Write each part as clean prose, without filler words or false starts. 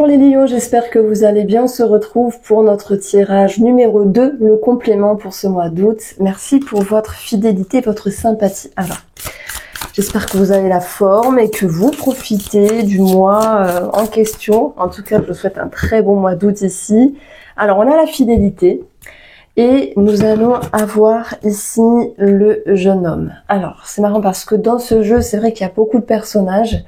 Pour les lions, j'espère que vous allez bien. On se retrouve pour notre tirage numéro 2, le complément pour ce mois d'août. Merci pour votre fidélité, votre sympathie. Alors, j'espère que vous avez la forme et que vous profitez du mois en question. En tout cas, je vous souhaite un très bon mois d'août ici. Alors, on a la fidélité et nous allons avoir ici le jeune homme. Alors, c'est marrant parce que dans ce jeu, c'est vrai qu'il y a beaucoup de personnages.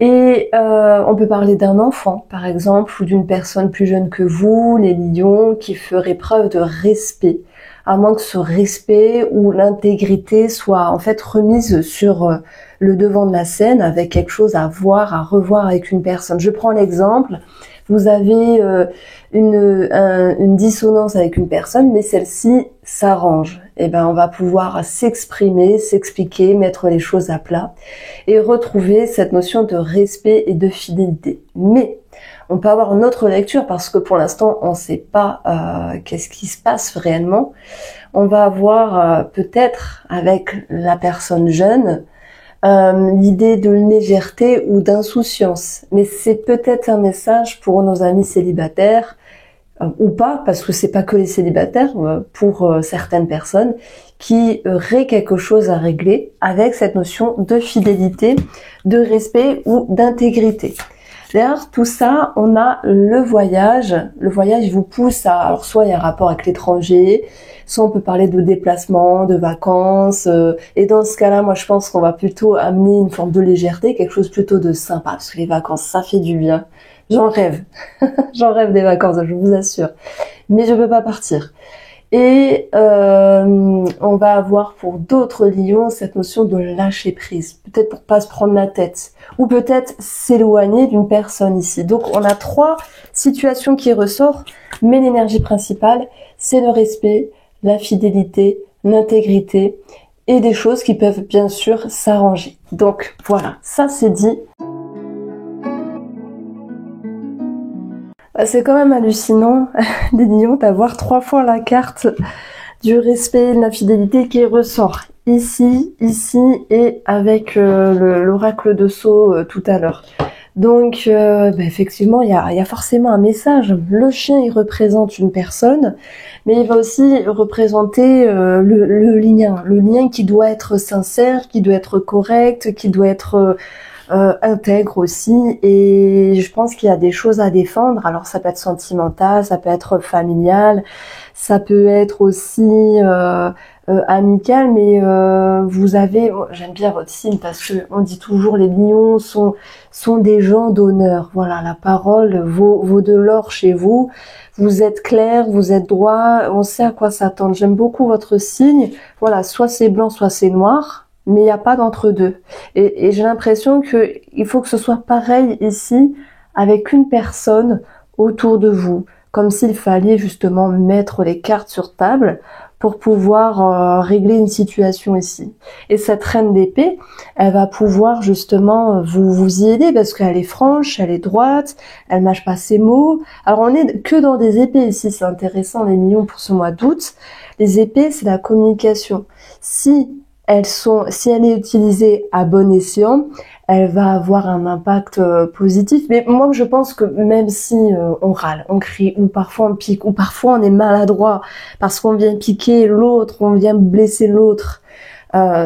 Et on peut parler d'un enfant, par exemple, ou d'une personne plus jeune que vous, les lions, qui ferait preuve de respect, à moins que ce respect ou l'intégrité soit en fait remise sur le devant de la scène avec quelque chose à voir, à revoir avec une personne. Je prends l'exemple, vous avez une dissonance avec une personne, mais celle-ci s'arrange. Eh ben, on va pouvoir s'exprimer, s'expliquer, mettre les choses à plat et retrouver cette notion de respect et de fidélité. Mais on peut avoir une autre lecture parce que pour l'instant, on ne sait pas qu'est-ce qui se passe réellement. On va avoir peut-être avec la personne jeune l'idée de légèreté ou d'insouciance. Mais c'est peut-être un message pour nos amis célibataires ou pas, parce que c'est pas que les célibataires, pour certaines personnes qui auraient quelque chose à régler avec cette notion de fidélité, de respect ou d'intégrité. Derrière tout ça, on a le voyage. Le voyage vous pousse à, alors soit il y a un rapport avec l'étranger, soit on peut parler de déplacement, de vacances, et dans ce cas-là, moi je pense qu'on va plutôt amener une forme de légèreté, quelque chose plutôt de sympa, parce que les vacances, ça fait du bien. J'en rêve. J'en rêve des vacances, je vous assure. Mais je peux pas partir. Et on va avoir pour d'autres lions cette notion de lâcher prise. Peut-être pour pas se prendre la tête. Ou peut-être s'éloigner d'une personne ici. Donc on a 3 situations qui ressortent. Mais l'énergie principale, c'est le respect, la fidélité, l'intégrité. Et des choses qui peuvent bien sûr s'arranger. Donc voilà, ça c'est dit. C'est quand même hallucinant, des lions, d'avoir 3 fois la carte du respect et de la fidélité qui ressort. Ici et avec l'oracle de Sceaux tout à l'heure. Donc, effectivement, il y a forcément un message. Le chien, il représente une personne, mais il va aussi représenter le lien qui doit être sincère, qui doit être correct, qui doit être intègre aussi, et je pense qu'il y a des choses à défendre. Alors ça peut être sentimental, ça peut être familial, ça peut être aussi amical, mais vous avez, j'aime bien votre signe parce que on dit toujours les lions sont des gens d'honneur. Voilà, la parole vaut de l'or chez vous. Vous êtes clair, vous êtes droit, on sait à quoi s'attendre. J'aime beaucoup votre signe. Voilà, soit c'est blanc, soit c'est noir. Mais il n'y a pas d'entre-deux. Et j'ai l'impression qu'il faut que ce soit pareil ici, avec une personne autour de vous. Comme s'il fallait justement mettre les cartes sur table pour pouvoir régler une situation ici. Et cette reine d'épée, elle va pouvoir justement vous y aider parce qu'elle est franche, elle est droite, elle mâche pas ses mots. Alors on est que dans des épées ici, c'est intéressant les lions pour ce mois d'août. Les épées, c'est la communication. Si elle est utilisée à bon escient, elle va avoir un impact positif. Mais moi, je pense que même si on râle, on crie, ou parfois on pique, ou parfois on est maladroit parce qu'on vient piquer l'autre, on vient blesser l'autre,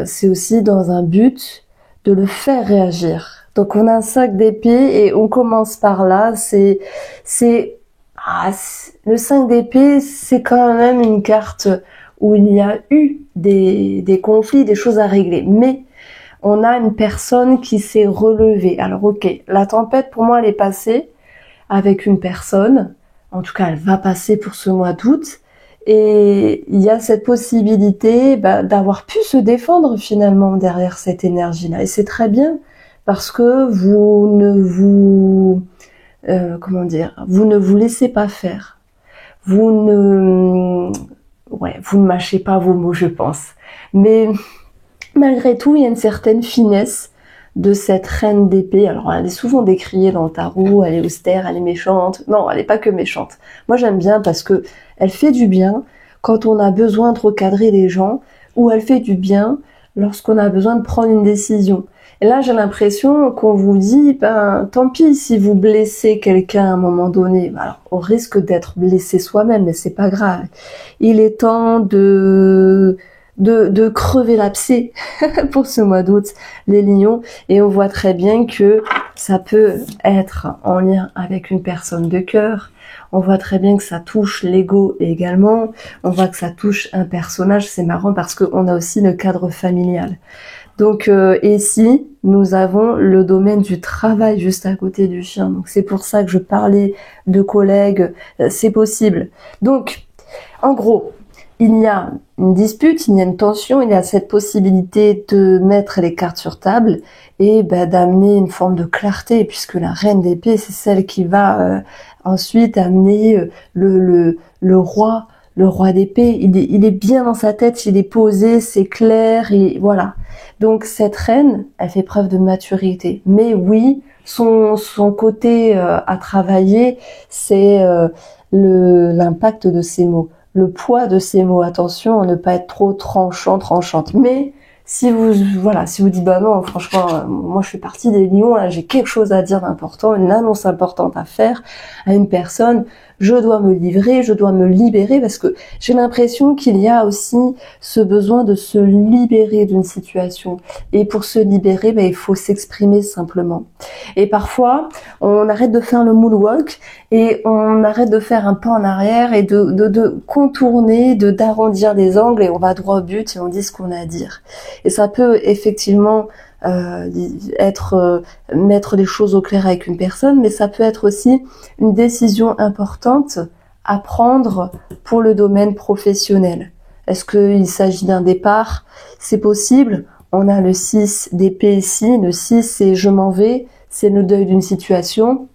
c'est aussi dans un but de le faire réagir. Donc on a un 5 d'épée et on commence par là. Le 5 d'épée, c'est quand même une carte où il y a eu des conflits, des choses à régler. Mais on a une personne qui s'est relevée. Alors ok, la tempête pour moi elle est passée avec une personne. En tout cas, elle va passer pour ce mois d'août. Et il y a cette possibilité d'avoir pu se défendre finalement derrière cette énergie-là. Et c'est très bien parce que vous ne vous laissez pas faire. Vous ne mâchez pas vos mots, je pense. Mais malgré tout, il y a une certaine finesse de cette reine d'épée. Alors, elle est souvent décriée dans le tarot, elle est austère, elle est méchante. Non, elle n'est pas que méchante. Moi, j'aime bien parce que elle fait du bien quand on a besoin de recadrer les gens, ou elle fait du bien lorsqu'on a besoin de prendre une décision. Et là, j'ai l'impression qu'on vous dit, ben, tant pis si vous blessez quelqu'un à un moment donné. Alors, on risque d'être blessé soi-même, mais c'est pas grave. Il est temps de crever l'abcès pour ce mois d'août, les lions. Et on voit très bien que ça peut être en lien avec une personne de cœur. On voit très bien que ça touche l'ego également. On voit que ça touche un personnage. C'est marrant parce qu'on a aussi le cadre familial. Donc ici, nous avons le domaine du travail juste à côté du chien. Donc c'est pour ça que je parlais de collègues. C'est possible. Donc, en gros, il y a une dispute, il y a une tension, il y a cette possibilité de mettre les cartes sur table et d'amener une forme de clarté, puisque la reine d'épée, c'est celle qui va ensuite amener le roi d'épée. Il est bien dans sa tête, il est posé, c'est clair, et voilà. Donc cette reine, elle fait preuve de maturité. Mais oui, son côté à travailler, c'est l'impact de ses mots. Le poids de ces mots, attention à ne pas être trop tranchante. Mais si vous dites bah non, franchement, moi je fais partie des lions, là j'ai quelque chose à dire d'important, une annonce importante à faire à une personne, je dois me livrer, je dois me libérer, parce que j'ai l'impression qu'il y a aussi ce besoin de se libérer d'une situation. Et pour se libérer, il faut s'exprimer simplement. Et parfois, on arrête de faire le moonwalk et on arrête de faire un pas en arrière et de contourner, d'arrondir des angles, et on va droit au but et on dit ce qu'on a à dire. Et ça peut effectivement mettre les choses au clair avec une personne, mais ça peut être aussi une décision importante à prendre pour le domaine professionnel. Est-ce qu'il s'agit d'un départ? C'est possible. On a le 6 d'épée ici. Le 6, c'est je m'en vais. C'est le deuil d'une situation.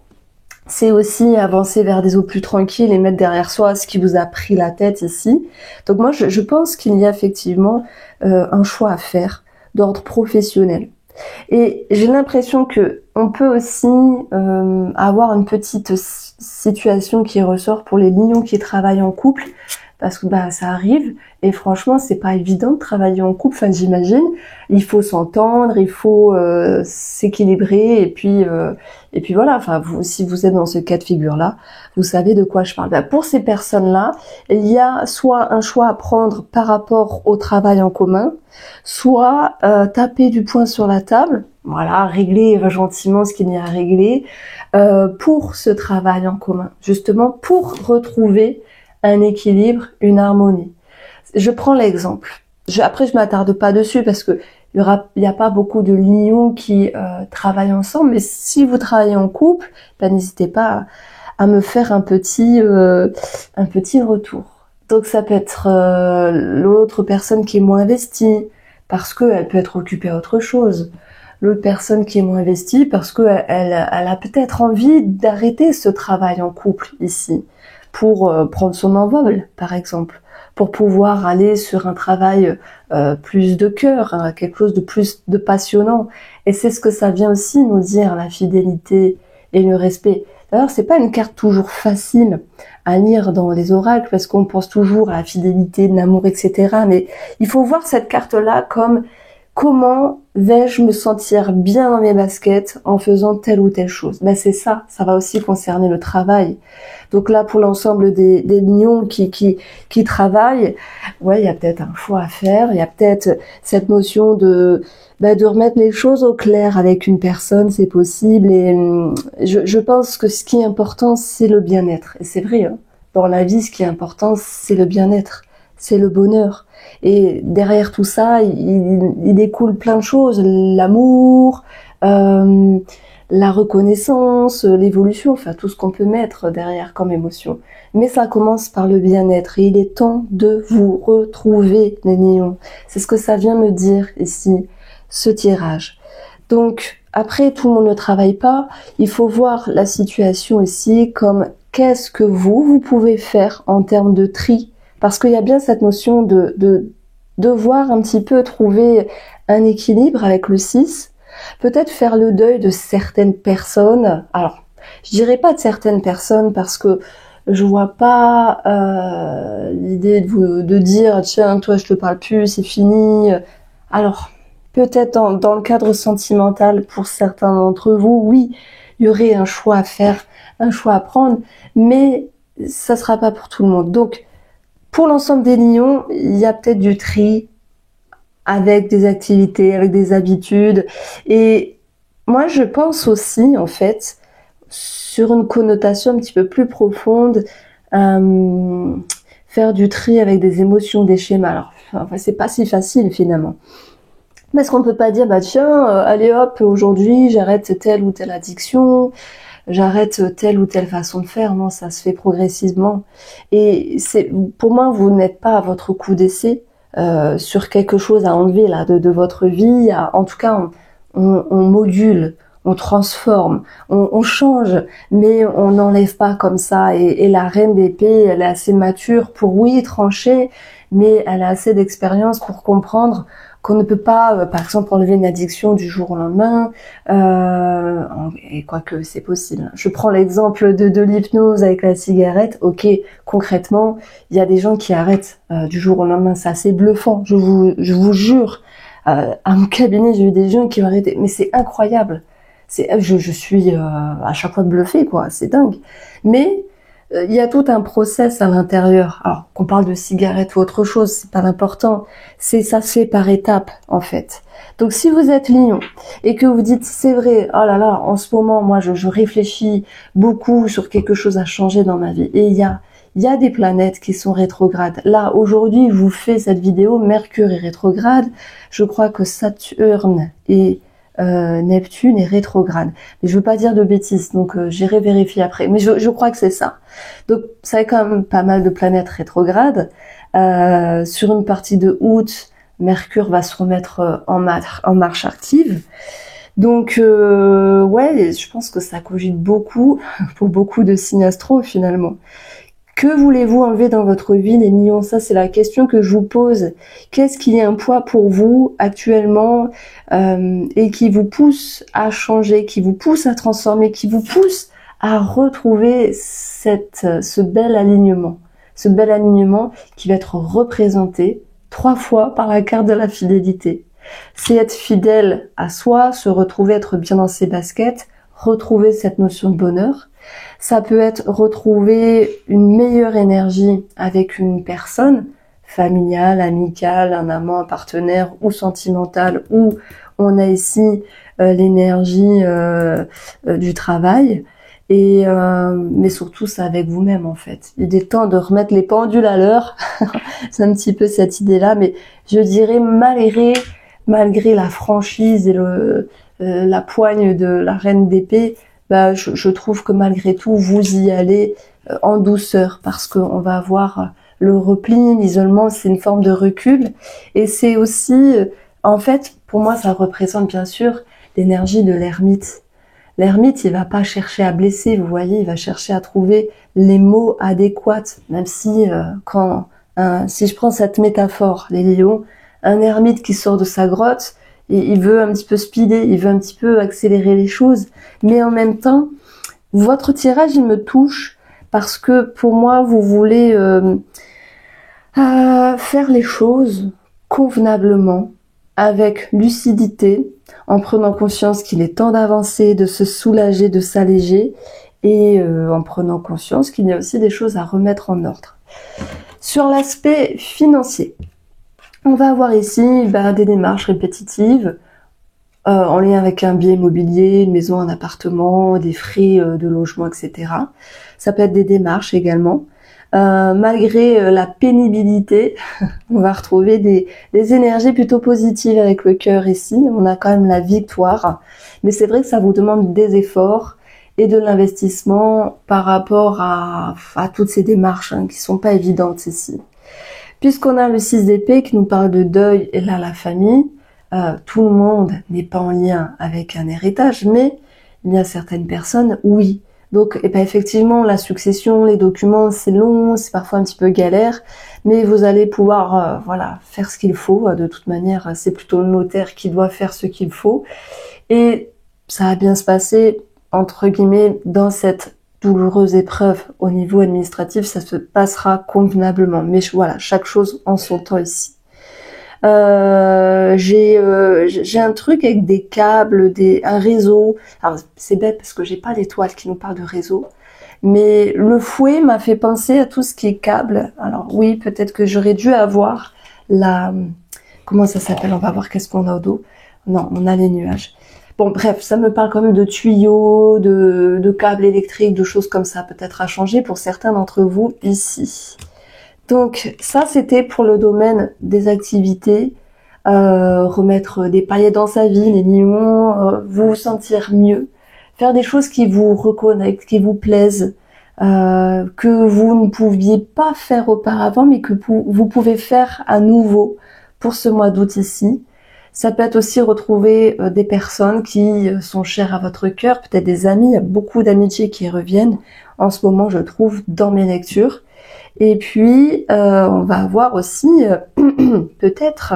C'est aussi avancer vers des eaux plus tranquilles et mettre derrière soi ce qui vous a pris la tête ici. Donc moi, je pense qu'il y a effectivement un choix à faire d'ordre professionnel. Et j'ai l'impression que on peut aussi avoir une petite situation qui ressort pour les lions qui travaillent en couple, parce que ça arrive, et franchement c'est pas évident de travailler en couple, enfin j'imagine, il faut s'entendre, il faut s'équilibrer, et puis voilà, enfin si vous êtes dans ce cas de figure là, vous savez de quoi je parle. Pour ces personnes là, il y a soit un choix à prendre par rapport au travail en commun, soit taper du poing sur la table, voilà, régler gentiment ce qu'il y a à régler pour ce travail en commun, justement pour retrouver un équilibre, une harmonie. Je prends l'exemple. Après, je m'attarde pas dessus parce que il y a pas beaucoup de lions qui travaillent ensemble. Mais si vous travaillez en couple, n'hésitez pas à me faire un petit retour. Donc ça peut être l'autre personne qui est moins investie parce qu'elle peut être occupée à autre chose. L'autre personne qui est moins investie parce qu'elle a peut-être envie d'arrêter ce travail en couple ici pour prendre son envol, par exemple, pour pouvoir aller sur un travail plus de cœur, hein, quelque chose de plus de passionnant. Et c'est ce que ça vient aussi nous dire, la fidélité et le respect. D'ailleurs, c'est pas une carte toujours facile à lire dans les oracles, parce qu'on pense toujours à la fidélité, de l'amour, etc. Mais il faut voir cette carte-là comme comment vais-je me sentir bien dans mes baskets en faisant telle ou telle chose. C'est ça va aussi concerner le travail. Donc là, pour l'ensemble des lions qui travaillent, il y a peut-être un choix à faire, il y a peut-être cette notion de remettre les choses au clair avec une personne, c'est possible. Et je pense que ce qui est important, c'est le bien-être. Et c'est vrai, hein, dans la vie, ce qui est important, c'est le bien-être, c'est le bonheur. Et derrière tout ça, il découle plein de choses, l'amour, la reconnaissance, l'évolution, enfin tout ce qu'on peut mettre derrière comme émotion. Mais ça commence par le bien-être et il est temps de vous retrouver, les lions. C'est ce que ça vient me dire ici, ce tirage. Donc après, tout le monde ne travaille pas, il faut voir la situation ici comme qu'est-ce que vous pouvez faire en termes de tri, parce qu'il y a bien cette notion de devoir un petit peu trouver un équilibre avec le 6, peut-être faire le deuil de certaines personnes. Alors, je dirais pas de certaines personnes parce que je vois pas l'idée de dire tiens, toi je te parle plus, c'est fini. Alors, peut-être dans le cadre sentimental, pour certains d'entre vous, oui, il y aurait un choix à faire, un choix à prendre, mais ça sera pas pour tout le monde. Donc, pour l'ensemble des lions, il y a peut-être du tri avec des activités, avec des habitudes. Et moi, je pense aussi, en fait, sur une connotation un petit peu plus profonde, faire du tri avec des émotions, des schémas. Alors, enfin, c'est pas si facile finalement. Parce qu'on peut pas dire, bah tiens, allez hop, aujourd'hui j'arrête telle ou telle addiction, j'arrête telle ou telle façon de faire. Non, ça se fait progressivement. Et c'est, pour moi, vous n'êtes pas à votre coup d'essai sur quelque chose à enlever là de votre vie. En tout cas, on module, on transforme, on change, mais on n'enlève pas comme ça. Et la reine d'épée, elle est assez mature pour, oui, trancher, mais elle a assez d'expérience pour comprendre qu'on ne peut pas, par exemple, enlever une addiction du jour au lendemain, et quoique c'est possible. Je prends l'exemple de l'hypnose avec la cigarette. Ok, concrètement, il y a des gens qui arrêtent du jour au lendemain. C'est assez bluffant, je vous jure. À mon cabinet, j'ai eu des gens qui ont arrêté, mais c'est incroyable. Je suis à chaque fois bluffée, quoi. C'est dingue. Mais il y a tout un process à l'intérieur. Alors, qu'on parle de cigarette ou autre chose, c'est pas l'important. Ça se fait par étapes, en fait. Donc, si vous êtes lion et que vous dites, c'est vrai, oh là là, en ce moment, moi, je réfléchis beaucoup sur quelque chose à changer dans ma vie. Et il y a des planètes qui sont rétrogrades. Là, aujourd'hui, je vous fais cette vidéo, Mercure est rétrograde. Je crois que Saturne et Neptune est rétrograde. Mais je veux pas dire de bêtises, donc j'irai vérifier après. Mais je crois que c'est ça. Donc ça a quand même pas mal de planètes rétrogrades. Sur une partie de août, Mercure va se remettre en marche active. Donc ouais, je pense que ça cogite beaucoup pour beaucoup de signes astro finalement. Que voulez-vous enlever dans votre vie, les lions? Ça, c'est la question que je vous pose. Qu'est-ce qui est un poids pour vous actuellement et qui vous pousse à changer, qui vous pousse à transformer, qui vous pousse à retrouver ce bel alignement? Ce bel alignement qui va être représenté 3 fois par la carte de la fidélité. C'est être fidèle à soi, se retrouver, être bien dans ses baskets, retrouver cette notion de bonheur. Ça peut être retrouver une meilleure énergie avec une personne, familiale, amicale, un amant, un partenaire ou sentimental, ou on a ici l'énergie du travail. Et mais surtout, c'est avec vous-même en fait. Il est temps de remettre les pendules à l'heure. C'est un petit peu cette idée-là, mais je dirais malgré la franchise et la poigne de la reine d'épée, bah, je trouve que malgré tout, vous y allez en douceur parce qu'on va avoir le repli, l'isolement, c'est une forme de recul. Et c'est aussi, en fait, pour moi, ça représente bien sûr l'énergie de l'ermite. L'ermite, il va pas chercher à blesser, vous voyez, il va chercher à trouver les mots adéquats, même si, si je prends cette métaphore, les lions, un ermite qui sort de sa grotte, il veut un petit peu speeder, il veut un petit peu accélérer les choses, mais en même temps, votre tirage, il me touche parce que pour moi, vous voulez faire les choses convenablement, avec lucidité, en prenant conscience qu'il est temps d'avancer, de se soulager, de s'alléger, et en prenant conscience qu'il y a aussi des choses à remettre en ordre. Sur l'aspect financier, on va avoir ici des démarches répétitives en lien avec un bien immobilier, une maison, un appartement, des frais de logement, etc. Ça peut être des démarches également. Malgré la pénibilité, on va retrouver des énergies plutôt positives avec le cœur ici. On a quand même la victoire, mais c'est vrai que ça vous demande des efforts et de l'investissement par rapport à toutes ces démarches qui sont pas évidentes ici. Puisqu'on a le 6 d'épée qui nous parle de deuil et là la famille, tout le monde n'est pas en lien avec un héritage, mais il y a certaines personnes, oui. Donc effectivement, la succession, les documents, c'est long, c'est parfois un petit peu galère, mais vous allez pouvoir faire ce qu'il faut. De toute manière, c'est plutôt le notaire qui doit faire ce qu'il faut. Et ça va bien se passer, entre guillemets, dans cette douloureuse épreuve au niveau administratif, ça se passera convenablement. Mais voilà, chaque chose en son temps ici. J'ai un truc avec des câbles, un réseau. Alors c'est bête parce que j'ai pas l'étoile qui nous parle de réseau. Mais le fouet m'a fait penser à tout ce qui est câble. Alors oui, peut-être que j'aurais dû avoir comment ça s'appelle? On va voir qu'est-ce qu'on a au dos. Non, on a les nuages. Bon, bref, ça me parle quand même de tuyaux, de câbles électriques, de choses comme ça, peut-être à changer pour certains d'entre vous ici. Donc ça, c'était pour le domaine des activités, remettre des paillettes dans sa vie, les lions, vous sentir mieux, faire des choses qui vous reconnectent, qui vous plaisent, que vous ne pouviez pas faire auparavant, mais que vous pouvez faire à nouveau pour ce mois d'août ici. Ça peut être aussi retrouver des personnes qui sont chères à votre cœur, peut-être des amis. Il y a beaucoup d'amitiés qui reviennent en ce moment, je trouve, dans mes lectures. Et puis, on va avoir aussi peut-être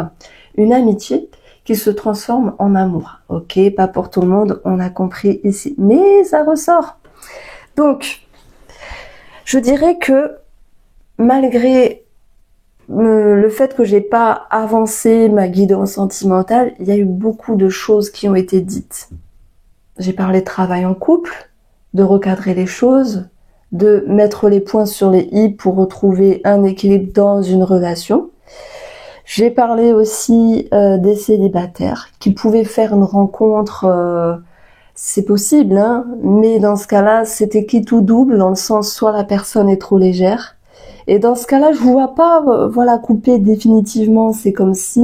une amitié qui se transforme en amour. Ok, pas pour tout le monde, on a compris ici, mais ça ressort. Donc, je dirais que malgré le fait que j'ai pas avancé ma guidance sentimentale, il y a eu beaucoup de choses qui ont été dites. J'ai parlé de travail en couple, de recadrer les choses, de mettre les points sur les i pour retrouver un équilibre dans une relation. J'ai parlé aussi des célibataires qui pouvaient faire une rencontre, c'est possible, hein, mais dans ce cas-là, c'était qui tout double, dans le sens soit la personne est trop légère, et dans ce cas-là, je vous vois pas, voilà, couper définitivement. C'est comme si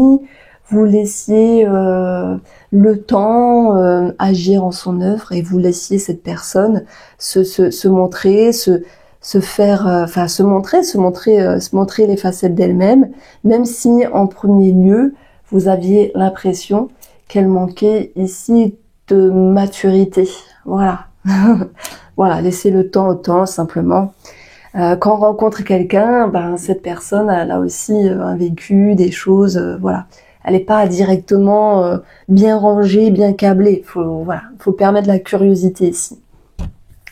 vous laissiez le temps agir en son œuvre et vous laissiez cette personne se montrer, se faire, enfin se montrer les facettes d'elle-même, même si en premier lieu vous aviez l'impression qu'elle manquait ici de maturité. Voilà, voilà, laissez le temps au temps simplement. Quand on rencontre quelqu'un, ben cette personne elle a aussi un vécu, des choses, voilà. Elle n'est pas directement bien rangée, bien câblée. Faut permettre la curiosité ici.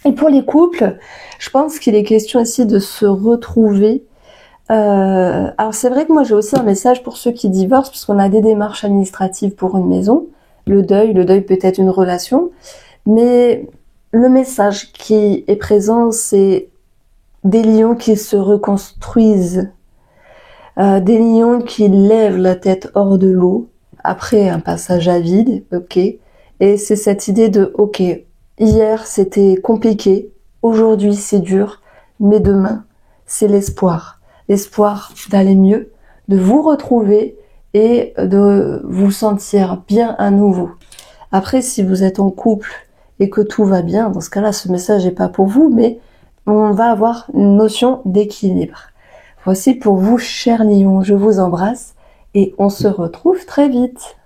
Et pour les couples, je pense qu'il est question ici de se retrouver. Alors c'est vrai que moi j'ai aussi un message pour ceux qui divorcent, puisqu'on a des démarches administratives pour une maison. Le deuil peut être une relation, mais le message qui est présent, c'est des lions qui se reconstruisent, des lions qui lèvent la tête hors de l'eau après un passage à vide, ok. Et c'est cette idée de, ok, hier c'était compliqué, aujourd'hui c'est dur, mais demain c'est l'espoir, l'espoir d'aller mieux, de vous retrouver et de vous sentir bien à nouveau. Après, si vous êtes en couple et que tout va bien, dans ce cas-là, ce message n'est pas pour vous, mais on va avoir une notion d'équilibre. Voici pour vous, chers lions, je vous embrasse et on se retrouve très vite.